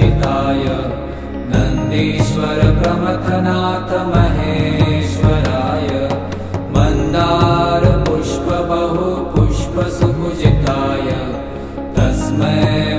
रचिताय नन्दीश्वर प्रमथनाथ महेश्वराय मन्दार पुष्प बहु पुष्प सुपूजिताय तस्मै